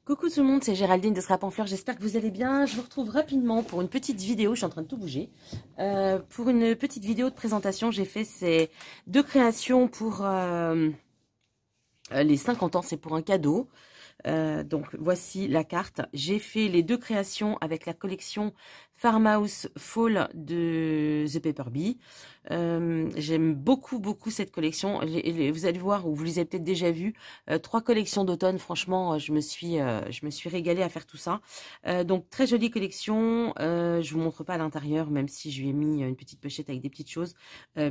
Coucou tout le monde, c'est Géraldine de Scrap en Fleurs, j'espère que vous allez bien. Je vous retrouve rapidement pour une petite vidéo, je suis en train de tout bouger. Pour une petite vidéo de présentation, j'ai fait ces deux créations pour les 50 ans, c'est pour un cadeau. Donc voici la carte. J'ai fait les deux créations avec la collection Farmhouse Fall de The Paper Bee. J'aime beaucoup cette collection. Vous allez voir, ou vous les avez peut-être déjà vu, 3 collections d'automne. Franchement, je me suis régalée à faire tout ça. Donc très jolie collection. Je vous montre pas à l'intérieur, même si je lui ai mis une petite pochette avec des petites choses,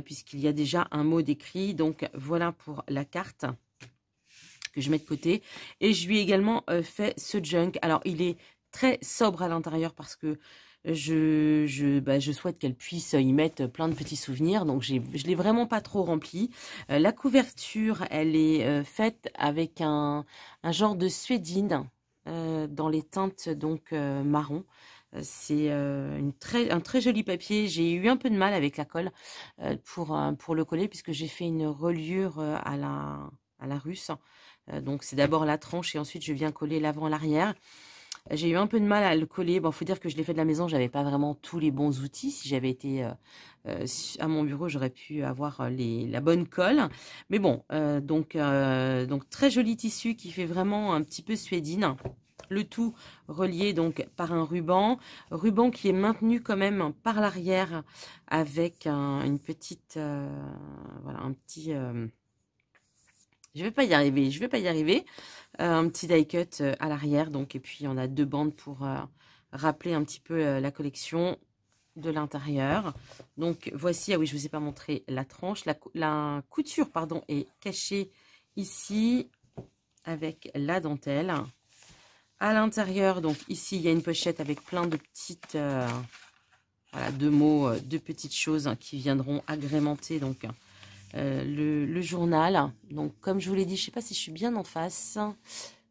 puisqu'il y a déjà un mot décrit. Donc voilà pour la carte que je mets de côté. Et je lui ai également fait ce junk. Alors il est très sobre à l'intérieur parce que je souhaite qu'elle puisse y mettre plein de petits souvenirs. Donc je l'ai vraiment pas trop rempli. La couverture, elle est faite avec un genre de suédine dans les teintes donc marron. C'est un très joli papier. J'ai eu un peu de mal avec la colle pour le coller puisque j'ai fait une reliure à la russe. Donc c'est d'abord la tranche et ensuite je viens coller l'avant et l'arrière. J'ai eu un peu de mal à le coller. Bon, faut dire que je l'ai fait de la maison, j'avais pas vraiment tous les bons outils. Si j'avais été à mon bureau, j'aurais pu avoir la bonne colle. Mais bon, donc très joli tissu qui fait vraiment un petit peu suédine. Le tout relié donc par un ruban qui est maintenu quand même par l'arrière avec une petite, voilà, un petit. Je vais pas y arriver. Un petit die cut à l'arrière, donc, et puis on a 2 bandes pour rappeler un petit peu la collection de l'intérieur. Donc voici, ah oui, je vous ai pas montré la tranche, la couture, pardon, est cachée ici avec la dentelle. À l'intérieur, donc ici, il y a une pochette avec plein de petites, voilà, 2 mots, 2 petites choses qui viendront agrémenter donc le journal. Donc comme je vous l'ai dit, je sais pas si je suis bien en face,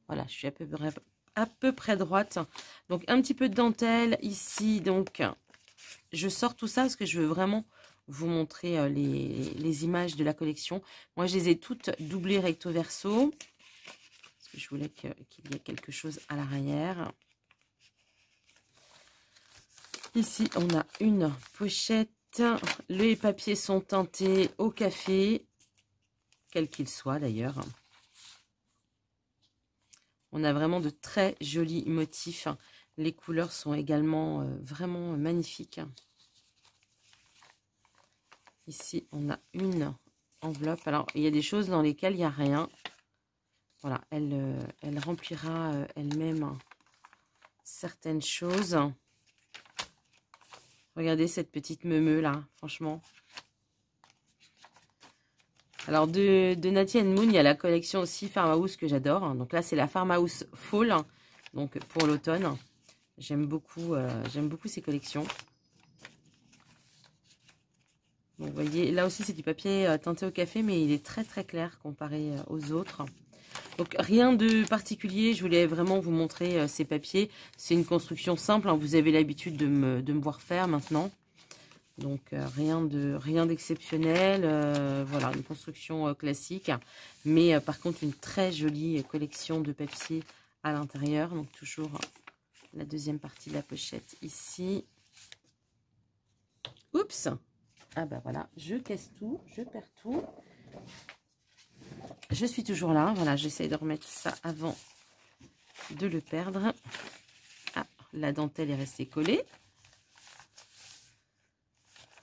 voilà, je suis à peu près droite. Donc un petit peu de dentelle ici. Donc je sors tout ça parce que je veux vraiment vous montrer les images de la collection. Moi je les ai toutes doublées recto verso parce que je voulais qu'il y ait quelque chose à l'arrière. Ici on a une pochette. Les papiers sont teintés au café, quel qu'il soit d'ailleurs. On a vraiment de très jolis motifs. Les couleurs sont également vraiment magnifiques. Ici, on a une enveloppe. Alors, il y a des choses dans lesquelles il n'y a rien. Voilà, elle remplira elle-même certaines choses. Regardez cette petite meumeux là, franchement. Alors de Natty Moon, il y a la collection aussi Farmhouse que j'adore. Donc là, c'est la Farmhouse Fall, donc pour l'automne. J'aime beaucoup ces collections. Donc, vous voyez, là aussi, c'est du papier teinté au café, mais il est très clair comparé aux autres. Donc rien de particulier, je voulais vraiment vous montrer ces papiers. C'est une construction simple, hein. Vous avez l'habitude de me voir faire maintenant. Donc rien d'exceptionnel, voilà, une construction classique, mais par contre une très jolie collection de papier à l'intérieur. Donc toujours la deuxième partie de la pochette ici. Oups, ah bah voilà, je casse tout, je perds tout. Je suis toujours là, voilà, j'essaie de remettre ça avant de le perdre. Ah, la dentelle est restée collée.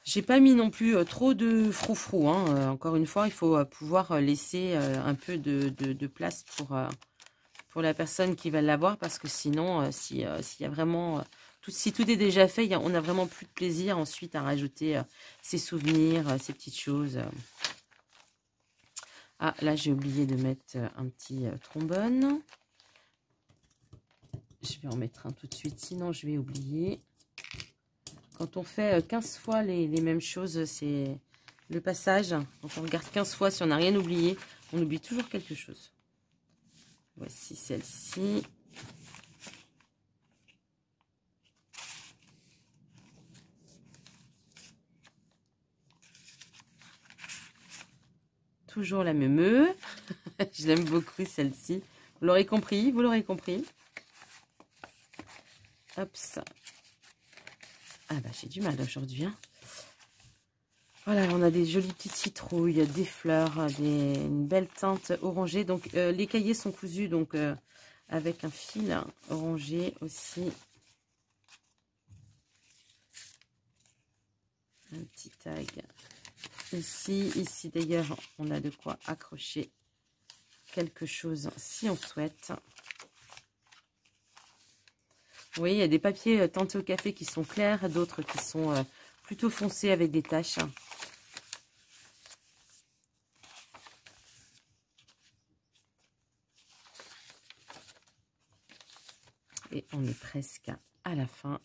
J'ai pas mis non plus trop de froufrou, hein. Encore une fois, il faut pouvoir laisser un peu de place pour la personne qui va l'avoir, parce que sinon, s'il y a vraiment si tout est déjà fait, on n'a vraiment plus de plaisir ensuite à rajouter ses souvenirs, ces petites choses. Ah, là, j'ai oublié de mettre un petit trombone. Je vais en mettre un tout de suite, sinon je vais oublier. Quand on fait 15 fois les mêmes choses, c'est le passage. Quand on regarde 15 fois, si on n'a rien oublié, on oublie toujours quelque chose. Voici celle-ci. Toujours la même. Je l'aime beaucoup celle-ci. Vous l'aurez compris, vous l'aurez compris. Hop, ça. Ah bah j'ai du mal aujourd'hui. Hein. Voilà, on a des jolies petites citrouilles, des fleurs, une belle teinte orangée. Donc les cahiers sont cousus donc avec un fil orangé aussi. Un petit tag ici. Ici d'ailleurs, on a de quoi accrocher quelque chose si on souhaite. Vous voyez, il y a des papiers teintés au café qui sont clairs, d'autres qui sont plutôt foncés avec des taches. Et on est presque à la fin.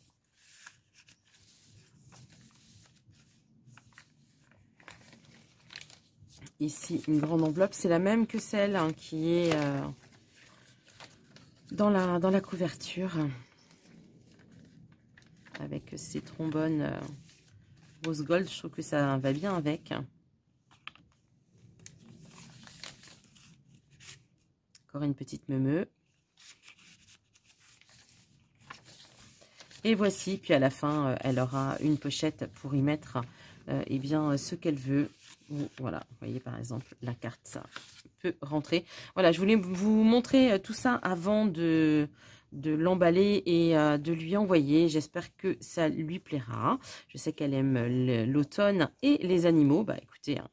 Ici, une grande enveloppe. C'est la même que celle hein, qui est dans la couverture. Avec ces trombones rose gold. Je trouve que ça va bien avec. Encore une petite meumeux. Et voici, puis à la fin, elle aura une pochette pour y mettre eh bien, ce qu'elle veut. Voilà, vous voyez par exemple la carte, ça peut rentrer. Voilà, je voulais vous montrer tout ça avant de l'emballer et de lui envoyer. J'espère que ça lui plaira. Je sais qu'elle aime l'automne et les animaux. Bah écoutez, hein,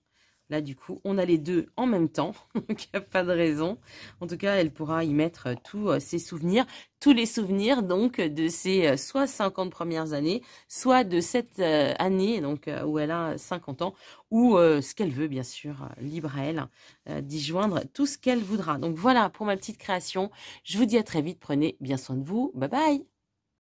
là du coup, on a les deux en même temps. Donc il n'y a pas de raison. En tout cas, elle pourra y mettre tous ses souvenirs. Tous les souvenirs donc de ses soit 50 premières années, soit de cette année donc où elle a 50 ans, ou ce qu'elle veut bien sûr, libre à elle d'y joindre tout ce qu'elle voudra. Donc voilà pour ma petite création. Je vous dis à très vite, prenez bien soin de vous. Bye bye.